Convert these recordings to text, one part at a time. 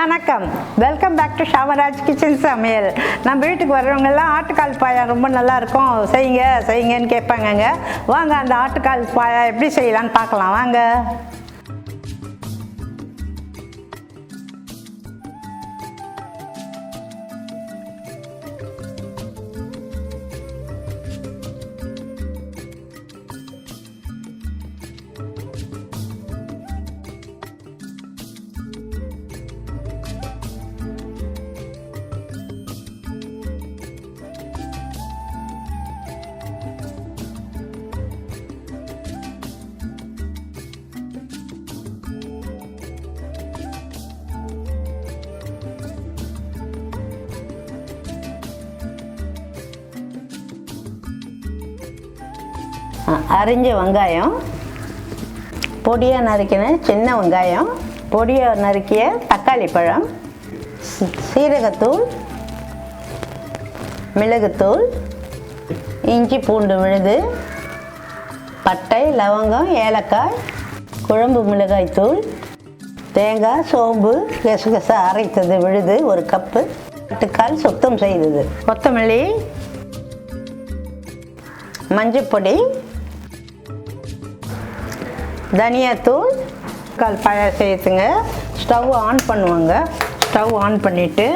வணக்கம், welcome back to ஷாமராஜ் kitchen சமையல். நம்ம வீட்டுக்கு வர்றவங்கெல்லாம் ஆட்டுக்கால் பாயா ரொம்ப நல்லா இருக்கும், செய்யுங்கன்னு கேட்பாங்கங்க. வாங்க அந்த ஆட்டுக்கால் பாயா எப்படி செய்யலான்னு பார்க்கலாம் வாங்க. அரிஞ்ச வெங்காயம், பொடியாக நறுக்கின சின்ன வெங்காயம், பொடியாக நறுக்கிய தக்காளி பழம், சீரகத்தூள், மிளகுத்தூள், இஞ்சி பூண்டு விழுது, பட்டை, லவங்கம், ஏலக்காய், குழம்பு மிளகாய் தூள், தேங்காய், சோம்பு, கசகசா அரைத்தது விழுது 1 கப்பு, ஆட்டுக்கால் சுத்தம் செய்தது, கொத்தமல்லி, மஞ்சப்பொடி, தனியாத்தூள். கால் பாயா செய்யுங்க. ஸ்டவ் ஆன் பண்ணுவாங்க. ஸ்டவ் ஆன் பண்ணிவிட்டு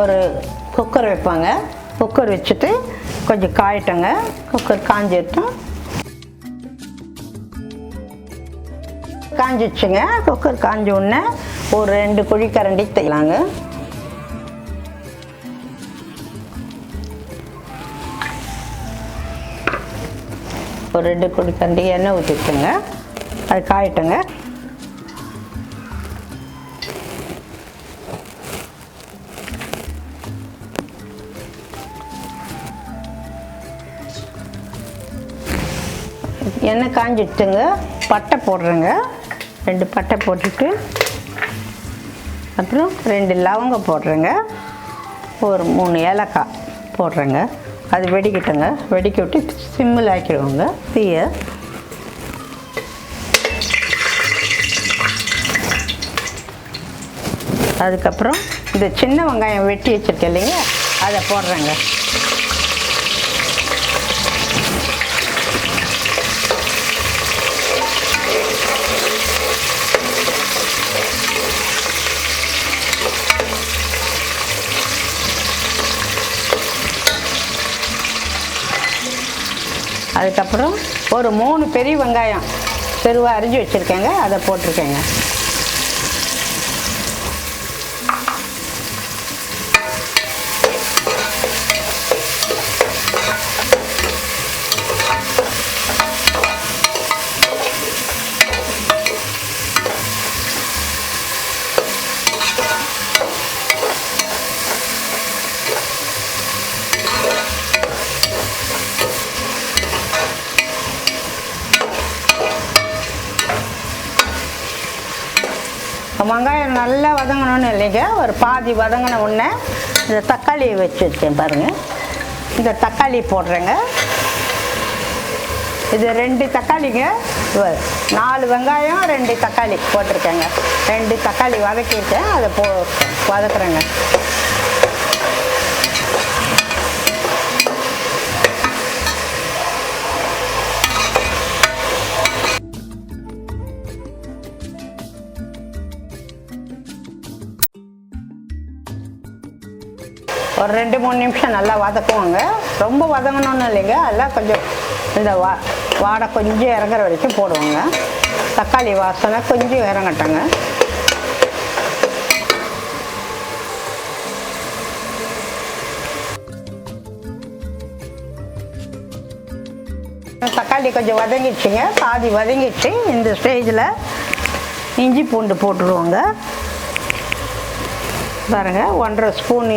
ஒரு குக்கர் வைப்பாங்க. குக்கர் வச்சுட்டு கொஞ்சம் காயிட்டங்க. குக்கர் காஞ்சிட்டோம், காஞ்சிடுச்சுங்க. குக்கர் காஞ்ச உடனே ஒரு 2 குழிக்கரண்டி செய்யலாங்க. ஒரு 2 குழிக்கரண்டி எண்ணெய் ஊற்றிட்டுங்க. அது காயிட்டுங்க. எண்ணெய் காஞ்சிட்டுங்க. பட்டை போடுறேங்க. 2 பட்டை போட்டுட்டு அப்புறம் 2 லவங்கம் போடுறேங்க. ஒரு 3 ஏலக்காய் போடுறேங்க. அது வெடிக்கட்டுங்க. வெடிக்க விட்டு சிம்மில் ஆக்கிடுவோங்க தீயை. அதுக்கப்புறம் இந்த சின்ன வெங்காயம் வெட்டி வச்சுருக்கேன் இல்லைங்க, அதை போடுறேங்க. அதுக்கப்புறம் ஒரு 3 பெரிய வெங்காயம் பெருவாக அரிஞ்சு வச்சுருக்கேங்க, அதை போட்டிருக்கேங்க. வெங்காயம் நல்லா வதங்கணும்னு இல்லைங்க, ஒரு பாதி வதங்கின உடனே இந்த தக்காளியை வச்சு வச்சேன் பாருங்கள். இந்த தக்காளி போடுறேங்க. இது 2 தக்காளிங்க. 4 வெங்காயம் 2 தக்காளி போட்டிருக்கேங்க. 2 தக்காளி வதக்கியிருக்கேன், அதை வதக்குறேங்க. ஒரு 2-3 நிமிஷம் நல்லா வதக்குவாங்க. ரொம்ப வதங்கணும்னு இல்லைங்க, அதெல்லாம் கொஞ்சம் இந்த வாடை கொஞ்சம் இறங்குற வரைக்கும் போடுவாங்க. தக்காளி வாசனை கொஞ்சம் இறங்கட்டங்க. தக்காளி கொஞ்சம் வதங்கிடுச்சுங்க, பாதி வதங்கிடுச்சு. இந்த ஸ்டேஜில் இஞ்சி பூண்டு போட்டுடுவோங்க. பாருங்கள், 1½ ஸ்பூன்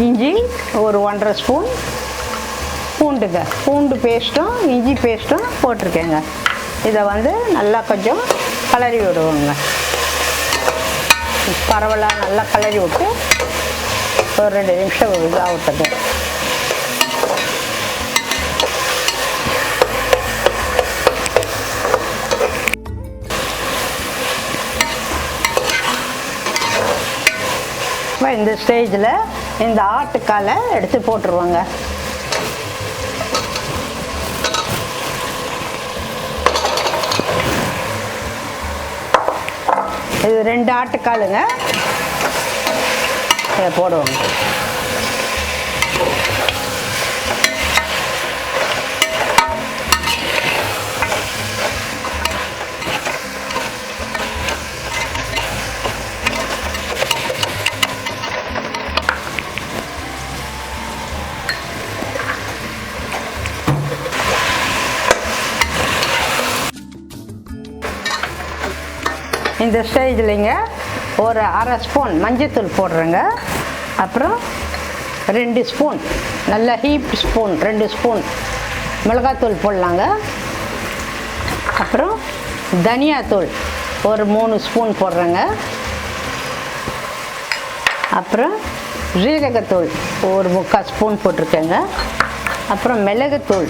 இஞ்சி, ஒரு 1½ ஸ்பூன் பூண்டுங்க. பூண்டு பேஸ்ட்டும் இஞ்சி பேஸ்ட்டும் போட்டிருக்கேங்க. இதை நல்லா கொஞ்சம் கலரி விடுவோங்க. பரவலாக நல்லா கலரி விட்டு ஒரு 2 நிமிஷம் ஆகட்டுங்க. இந்த ஸ்டேஜில் இந்த ஆட்டுக்காலை எடுத்து போட்டுருவாங்க. இது 2 ஆட்டுக்காலுங்க, இதை போடுவோங்க. இந்த ஸ்டேஜ்லிங்க ஒரு 1/2 ஸ்பூன் மஞ்சத்தூள் போடுறேங்க. அப்புறம் 2 ஸ்பூன் நல்ல ஹீப் ஸ்பூன் 2 ஸ்பூன் மிளகாத்தூள் போடலாங்க. அப்புறம் தனியாத்தூள் ஒரு 3 ஸ்பூன் போடுறேங்க. அப்புறம் ஜீரகத்தூள் ஒரு 3/4 ஸ்பூன் போட்டிருக்கேங்க. அப்புறம் மிளகுத்தூள்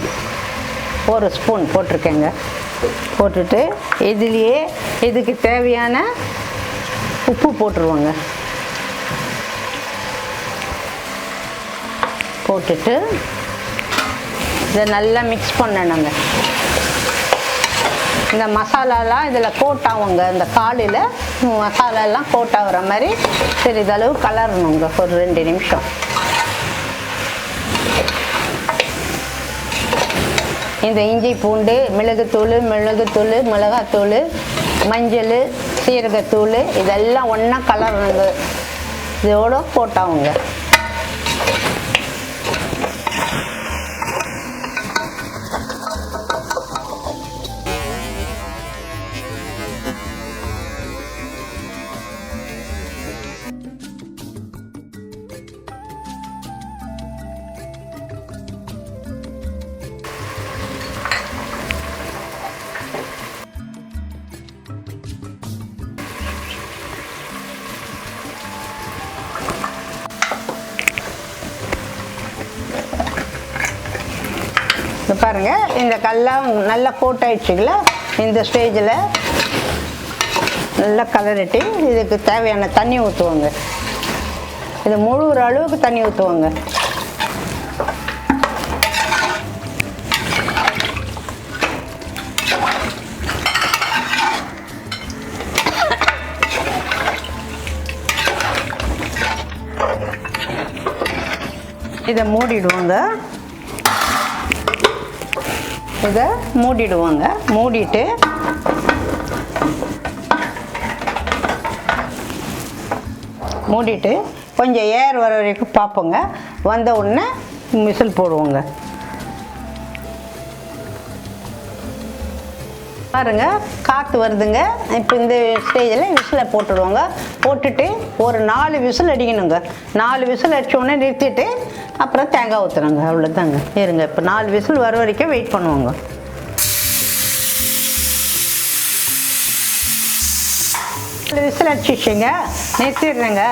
1 ஸ்பூன் போட்டிருக்கேங்க. போட்டுட்டு இதுலேயே இதுக்கு தேவையான உப்பு போட்டுருவோங்க. போட்டுட்டு இதை நல்லா மிக்ஸ் பண்ணணுங்க. இந்த மசாலாலாம் இதில் கோட் ஆகுங்க. இந்த காலில் மசாலாலாம் கோட் ஆகுற மாதிரி சிறிதளவு கலரணுங்க ஒரு 2 நிமிஷம். இந்த இஞ்சி பூண்டு மிளகுத்தூள் மிளகாத்தூள் மஞ்சள் சீரகத்தூள் இதெல்லாம் ஒன்றா கலரணுங்க. இதோட போட்டாவுங்க. பாருங்கள், இந்த கல்லாம் நல்லா கோட் ஆயிடுச்சுங்களா. இந்த ஸ்டேஜில் நல்லா கலரிட்டு இதுக்கு தேவையான தண்ணி ஊற்றுவாங்க. இது முழுகிற அளவுக்கு தண்ணி ஊற்றுவாங்க. இதை மூடிடுவாங்க. இதை மூடிடுவாங்க. மூடிட்டு கொஞ்சம் ஏர் வர வரைக்கும் பார்ப்போங்க. வந்த உடனே விசில் போடுவோங்க. பாருங்க, காற்று வருதுங்க. இப்போ இந்த ஸ்டேஜில் விசிலை போட்டுடுவோங்க. போட்டுட்டு ஒரு 4 விசில் அடிக்கணுங்க. 4 விசில் அடித்த உடனே நிறுத்திட்டு அப்புறம் தேங்காய் ஊற்றுறோங்க. அவ்வளோதாங்க. இருங்க, இப்போ 4 விசில் வர வரைக்கும் வெயிட் பண்ணுவோங்க. விசில் அடிச்சிச்சுங்க, நிறுத்திடுறேங்க.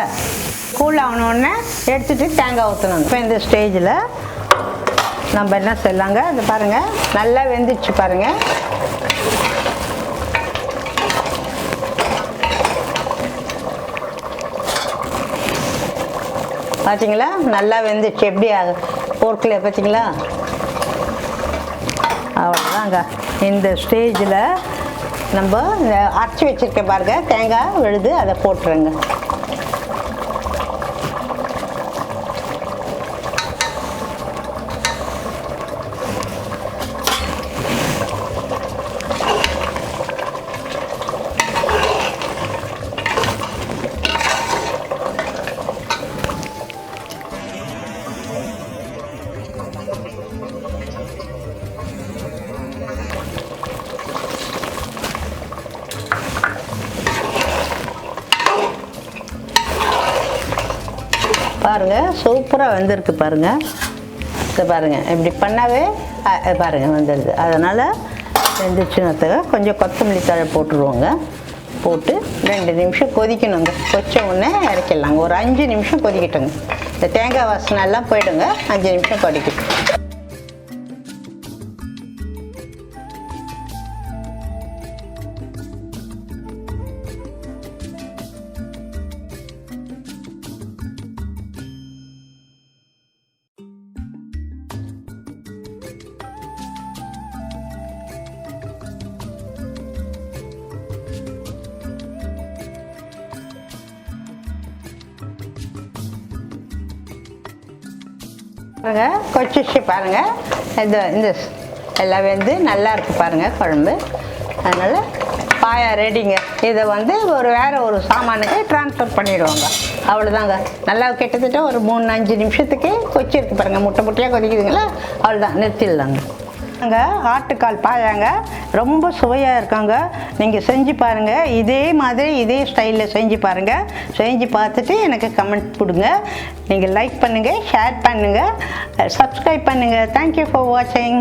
கூல் ஆகணுன்னே எடுத்துகிட்டு தேங்காய் ஊற்றணுங்க. இப்போ இந்த ஸ்டேஜில் நம்ம என்ன செய்யலாங்க, இது பாருங்கள் நல்லா வெந்துடுச்சு பாருங்கள். பார்த்தீங்களா, நல்லா வெந்துச்சு. எப்படி போர்க்கில் பார்த்தீங்களா? அவ்வளோதாங்க. இந்த ஸ்டேஜில் நம்ம இந்த அரைச்சி வச்சுருக்க பாருங்க தேங்காய் விழுது, அதை போட்டுருங்க. பாருங்கள், சூப்பராக வெந்திருக்கு பாருங்கள். இதை பாருங்கள், இப்படி பண்ணாவே பாருங்கள் வந்துடுது. அதனால் வெந்துச்சுன்னு கொஞ்சம் கொத்தமல்லி தழை போட்டுருவோங்க. போட்டு 2 நிமிஷம் கொதிக்கணுங்க. கொதிச்ச உடனே இறக்கிடலாங்க. ஒரு 5 நிமிஷம் கொதிக்கட்டுங்க. இந்த தேங்காய் வாசனை எல்லாம் போயிடுங்க. 5 நிமிஷம் கொதிக்கட்டும். பாருங்கள் கொச்சிச்சு பாருங்கள். இந்த எல்லாம் வந்து நல்லா இருக்குது பாருங்கள் குழம்பு. அதனால் பாயா ரெடிங்க. இதை வந்து வேறு ஒரு சாமானுக்கு ட்ரான்ஸ்ஃபர் பண்ணிவிடுவாங்க. அவ்வளோதாங்க. நல்லா கிட்டத்தட்ட ஒரு 3-5 நிமிஷத்துக்கு கொச்சிருக்கு பாருங்கள். முட்டையாக கொதிக்குதுங்களா, அவ்வளோதான், நிறுத்திடலாங்க. ஆட்டுக்கால் பாயாங்க ரொம்ப சுவையாக இருக்காங்க. நீங்கள் செஞ்சு பாருங்கள். இதே மாதிரி இதே ஸ்டைலில் செஞ்சு பாருங்கள். செஞ்சு பார்த்துட்டு எனக்கு கமெண்ட் கொடுங்க. நீங்கள் லைக் பண்ணுங்கள், ஷேர் பண்ணுங்கள், சப்ஸ்கிரைப் பண்ணுங்கள். தேங்க்யூ ஃபார் வாட்சிங்.